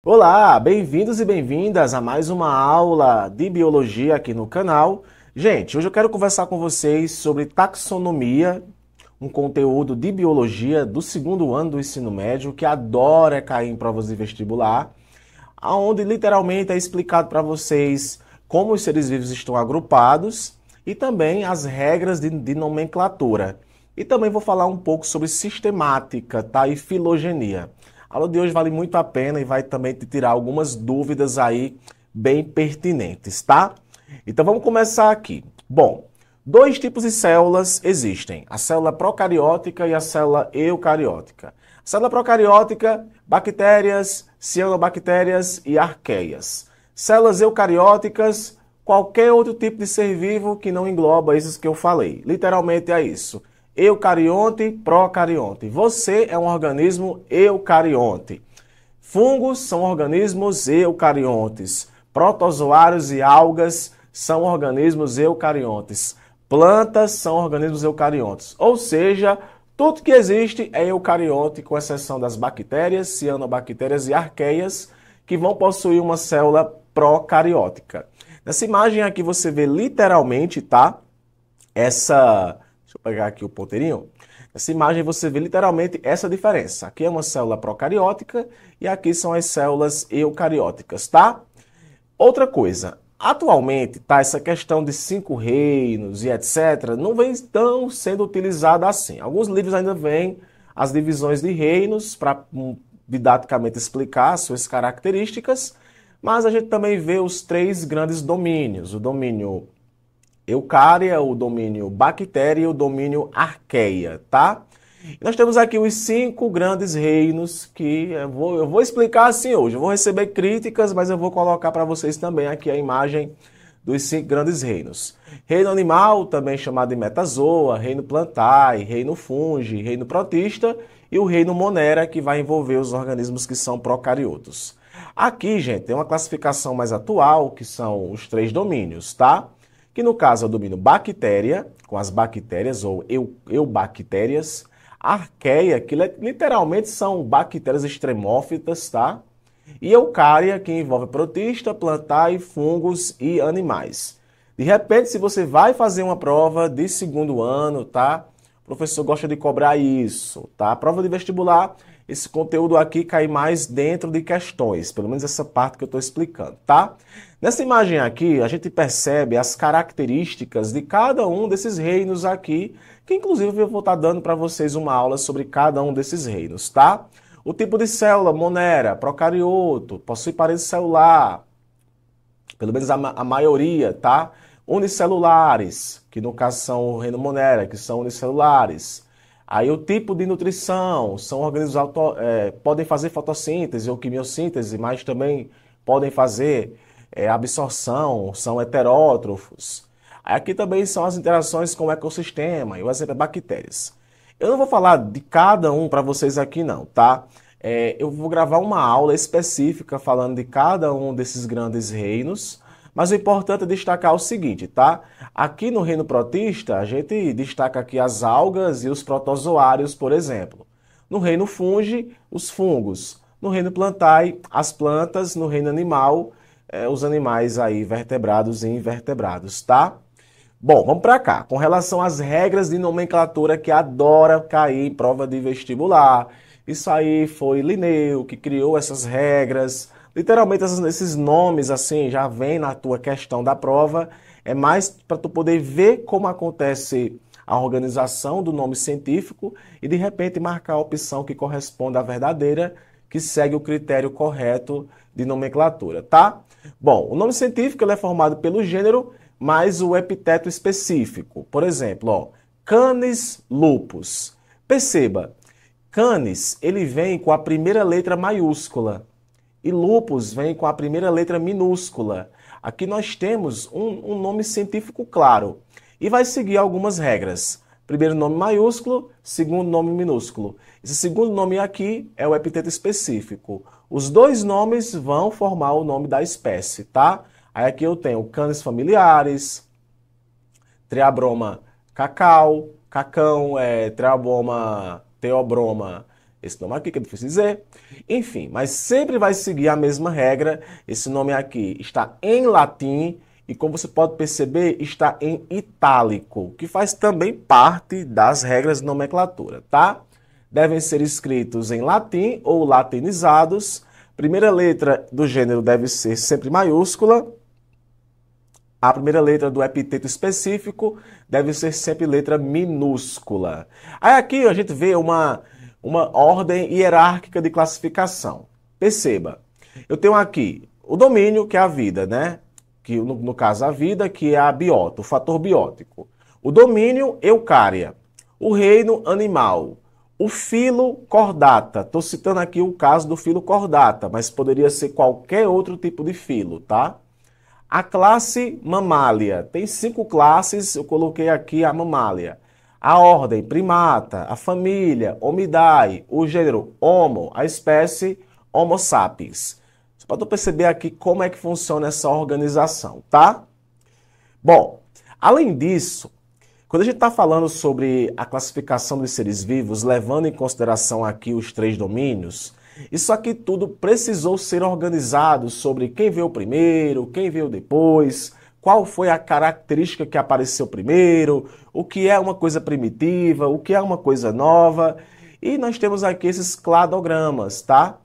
Olá, bem-vindos e bem-vindas a mais uma aula de biologia aqui no canal. Gente, hoje eu quero conversar com vocês sobre taxonomia, um conteúdo de biologia do segundo ano do ensino médio que adora cair em provas de vestibular, onde literalmente é explicado para vocês como os seres vivos estão agrupados e também as regras de nomenclatura. E também vou falar um pouco sobre sistemática, tá? E filogenia. A aula de hoje vale muito a pena e vai também te tirar algumas dúvidas aí bem pertinentes, tá? Então vamos começar aqui. Bom, dois tipos de células existem, a célula procariótica e a célula eucariótica. A célula procariótica, bactérias, cianobactérias e arqueias. Células eucarióticas, qualquer outro tipo de ser vivo que não engloba esses que eu falei. Literalmente é isso. Eucarionte, procarionte. Você é um organismo eucarionte. Fungos são organismos eucariontes. Protozoários e algas são organismos eucariontes. Plantas são organismos eucariontes. Ou seja, tudo que existe é eucarionte, com exceção das bactérias, cianobactérias e arqueias, que vão possuir uma célula procariótica. Nessa imagem aqui você vê literalmente, tá? Deixa eu pegar aqui o ponteirinho. Nessa imagem você vê literalmente essa diferença. Aqui é uma célula procariótica e aqui são as células eucarióticas, tá? Outra coisa, atualmente, tá, essa questão de 5 reinos e etc. não vem tão sendo utilizada assim. Alguns livros ainda vêm as divisões de reinos para didaticamente explicar suas características, mas a gente também vê os 3 grandes domínios, o domínio eucária, o domínio bactéria e o domínio arqueia, tá? Nós temos aqui os 5 grandes reinos que eu vou explicar assim hoje. Eu vou receber críticas, mas eu vou colocar para vocês também aqui a imagem dos 5 grandes reinos. Reino animal, também chamado de metazoa, reino plantae, reino fungi, reino protista e o reino monera, que vai envolver os organismos que são procariotos. Aqui, gente, tem uma classificação mais atual, que são os 3 domínios, tá? Que no caso é o domínio bactéria, com as bactérias ou eubactérias, arqueia, que literalmente são bactérias extremófitas, tá? E eucária, que envolve protista, plantae, fungos e animais. De repente, se você vai fazer uma prova de segundo ano, tá? O professor gosta de cobrar isso, tá? A prova de vestibular, esse conteúdo aqui cai mais dentro de questões, pelo menos essa parte que eu estou explicando, tá? Nessa imagem aqui, a gente percebe as características de cada um desses reinos aqui, que inclusive eu vou estar dando para vocês uma aula sobre cada um desses reinos, tá? O tipo de célula, monera, procarioto, possui parede celular, pelo menos a maioria, tá? Unicelulares, que no caso são o reino monera, que são unicelulares. Aí o tipo de nutrição, são organismos podem fazer fotossíntese ou quimiossíntese, mas também podem fazer absorção, são heterótrofos. Aqui também são as interações com o ecossistema, e o exemplo é bactérias. Eu não vou falar de cada um para vocês aqui não, tá? Eu vou gravar uma aula específica falando de cada um desses grandes reinos, mas o importante é destacar o seguinte, tá? Aqui no reino protista, a gente destaca aqui as algas e os protozoários, por exemplo. No reino fungi, os fungos. No reino plantae, as plantas. No reino animal, os animais aí vertebrados e invertebrados, tá? Bom, vamos para cá. Com relação às regras de nomenclatura que adora cair em prova de vestibular. Isso aí foi Linneu que criou essas regras. Literalmente esses nomes assim já vem na tua questão da prova. É mais para tu poder ver como acontece a organização do nome científico e de repente marcar a opção que corresponde à verdadeira, que segue o critério correto de nomenclatura, tá? Bom, o nome científico ele é formado pelo gênero mais o epiteto específico. Por exemplo, ó, Canis lupus. Perceba, Canis ele vem com a primeira letra maiúscula e lupus vem com a primeira letra minúscula. Aqui nós temos um nome científico claro e vai seguir algumas regras. Primeiro nome maiúsculo, segundo nome minúsculo. Esse segundo nome aqui é o epiteto específico. Os 2 nomes vão formar o nome da espécie, tá? Aí aqui eu tenho Canis familiaris, Triabroma cacau, cacão, Triabroma theobroma Esse nome aqui que é difícil dizer. Enfim, mas sempre vai seguir a mesma regra. Esse nome aqui está em latim e, como você pode perceber, está em itálico, que faz também parte das regras de nomenclatura, tá? Devem ser escritos em latim ou latinizados. Primeira letra do gênero deve ser sempre maiúscula. A primeira letra do epíteto específico deve ser sempre letra minúscula. Aí aqui a gente vê uma ordem hierárquica de classificação. Perceba, eu tenho aqui o domínio, que é a vida, né? Que no caso a vida, que é a biota, o fator biótico. O domínio, eucária. O reino, animal. O filo, cordata. Estou citando aqui o caso do filo cordata, mas poderia ser qualquer outro tipo de filo, tá? A classe mamália. Tem 5 classes, eu coloquei aqui a mamália. A ordem, primata. A família, Homidae. O gênero, Homo. A espécie, Homo sapiens. Você pode perceber aqui como é que funciona essa organização, tá? Bom, além disso, quando a gente está falando sobre a classificação dos seres vivos, levando em consideração aqui os 3 domínios, isso aqui tudo precisou ser organizado sobre quem veio primeiro, quem veio depois, qual foi a característica que apareceu primeiro, o que é uma coisa primitiva, o que é uma coisa nova. E nós temos aqui esses cladogramas, tá?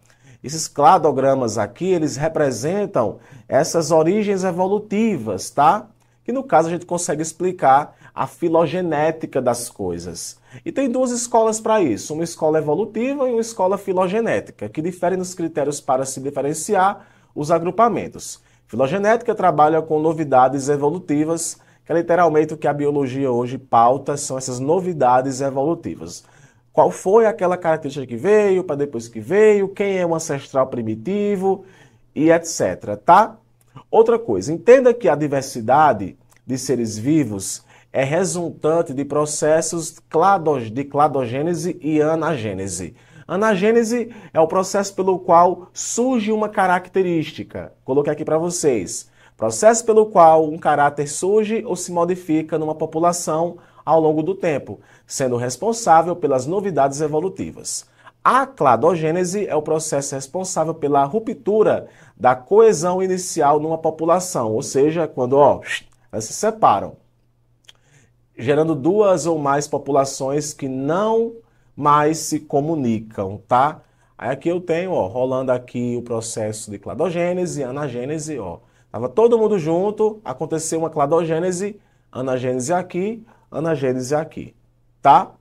Esses cladogramas aqui, eles representam essas origens evolutivas, tá? Que no caso a gente consegue explicar a filogenética das coisas. E tem 2 escolas para isso, uma escola evolutiva e uma escola filogenética, que diferem nos critérios para se diferenciar os agrupamentos. Filogenética trabalha com novidades evolutivas, que é literalmente o que a biologia hoje pauta, são essas novidades evolutivas. Qual foi aquela característica que veio, para depois que veio, quem é um ancestral primitivo e etc, tá? Outra coisa, entenda que a diversidade de seres vivos é resultante de processos de cladogênese e anagênese. Anagênese é o processo pelo qual surge uma característica. Coloquei aqui para vocês. Processo pelo qual um caráter surge ou se modifica numa população ao longo do tempo, sendo responsável pelas novidades evolutivas. A cladogênese é o processo responsável pela ruptura da coesão inicial numa população, ou seja, quando elas se separam, gerando 2 ou mais populações que não mais se comunicam, tá? Aí aqui eu tenho, rolando aqui o processo de cladogênese, anagênese, Tava todo mundo junto, aconteceu uma cladogênese, anagênese aqui, tá?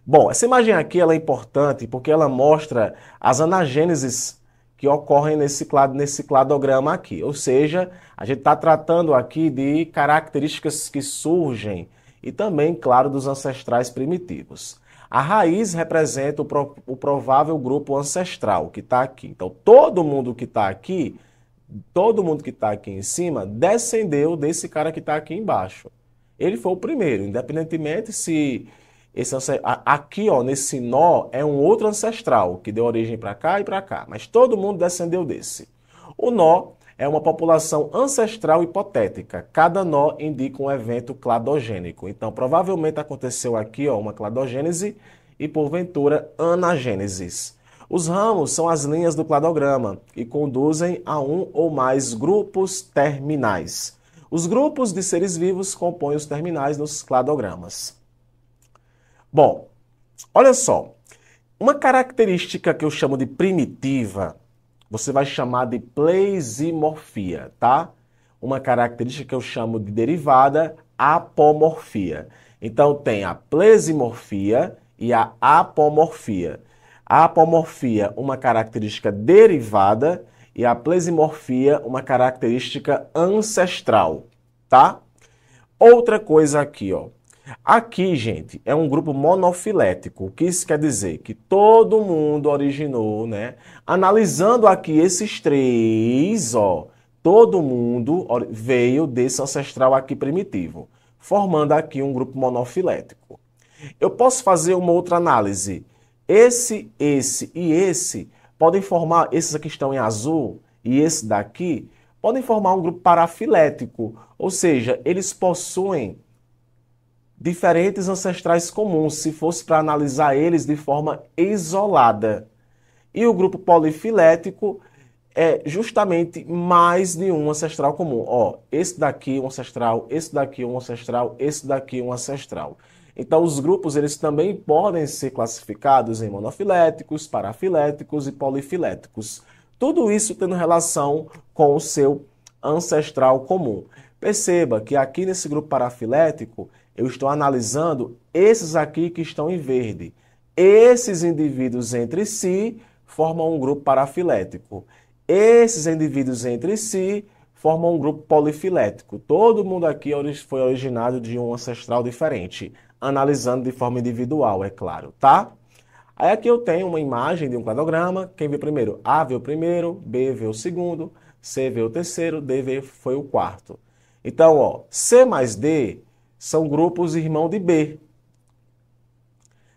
Bom, essa imagem aqui ela é importante porque ela mostra as anagêneses que ocorrem nesse cladograma aqui. Ou seja, a gente está tratando aqui de características que surgem e também, claro, dos ancestrais primitivos. A raiz representa o provável grupo ancestral que está aqui. Então, todo mundo que está aqui em cima, descendeu desse cara que está aqui embaixo. Ele foi o primeiro, independentemente se aqui, nesse nó, é um outro ancestral que deu origem para cá e para cá, mas todo mundo descendeu desse. O nó é uma população ancestral hipotética. Cada nó indica um evento cladogênico. Então, provavelmente aconteceu aqui, uma cladogênese e, porventura, anagênesis. Os ramos são as linhas do cladograma e conduzem a um ou mais grupos terminais. Os grupos de seres vivos compõem os terminais nos cladogramas. Bom, olha só, uma característica que eu chamo de primitiva, você vai chamar de pleisomorfia, tá? Uma característica que eu chamo de derivada, apomorfia. Então tem a pleisomorfia e a apomorfia. A apomorfia, uma característica derivada, e a pleisomorfia, uma característica ancestral, tá? Outra coisa aqui, Aqui, gente, é um grupo monofilético. O que isso quer dizer? Que todo mundo originou, né? Analisando aqui esses 3, todo mundo veio desse ancestral aqui primitivo, formando aqui um grupo monofilético. Eu posso fazer uma outra análise. Esse e esse podem formar, esses aqui estão em azul e esse daqui, podem formar um grupo parafilético, ou seja, eles possuem diferentes ancestrais comuns, se fosse para analisar eles de forma isolada. E o grupo polifilético é justamente mais de um ancestral comum. Ó, esse daqui um ancestral, esse daqui um ancestral, esse daqui um ancestral. Então, os grupos eles também podem ser classificados em monofiléticos, parafiléticos e polifiléticos. Tudo isso tendo relação com o seu ancestral comum. Perceba que aqui nesse grupo parafilético, eu estou analisando esses aqui que estão em verde. Esses indivíduos entre si formam um grupo parafilético. Esses indivíduos entre si formam um grupo polifilético. Todo mundo aqui foi originado de um ancestral diferente, analisando de forma individual, é claro, tá? Aí aqui eu tenho uma imagem de um cladograma. Quem vê primeiro? A vê o primeiro, B vê o segundo, C vê o terceiro, D foi o quarto. Então, ó, C mais D são grupos irmão de B.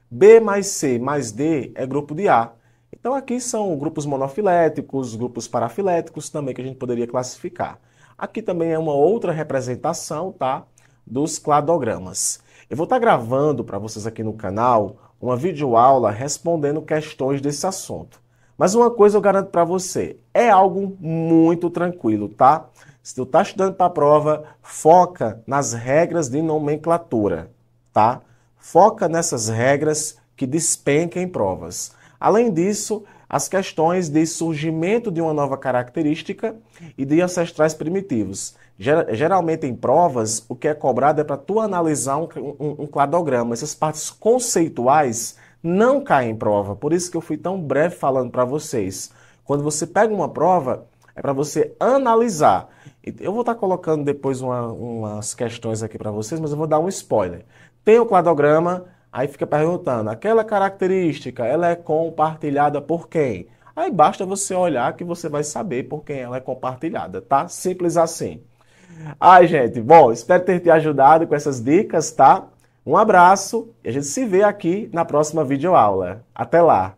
B mais C mais D é grupo de A. Então aqui são grupos monofiléticos, grupos parafiléticos também que a gente poderia classificar. Aqui também é uma outra representação, tá, dos cladogramas. Eu vou estar gravando para vocês aqui no canal uma videoaula respondendo questões desse assunto. Mas uma coisa eu garanto para você, é algo muito tranquilo, tá? Se tu está estudando para a prova, foca nas regras de nomenclatura, tá? Foca nessas regras que despenquem em provas. Além disso, as questões de surgimento de uma nova característica e de ancestrais primitivos. Geralmente em provas, o que é cobrado é para tu analisar um cladograma. Essas partes conceituais não caem em prova. Por isso que eu fui tão breve falando para vocês. Quando você pega uma prova, é para você analisar. Eu vou estar colocando depois umas questões aqui para vocês, mas eu vou dar um spoiler. Tem o cladograma, aí fica perguntando, aquela característica, ela é compartilhada por quem? Aí basta você olhar que você vai saber por quem ela é compartilhada, tá? Simples assim. Ai, gente, bom, espero ter te ajudado com essas dicas, tá? Um abraço e a gente se vê aqui na próxima videoaula. Até lá!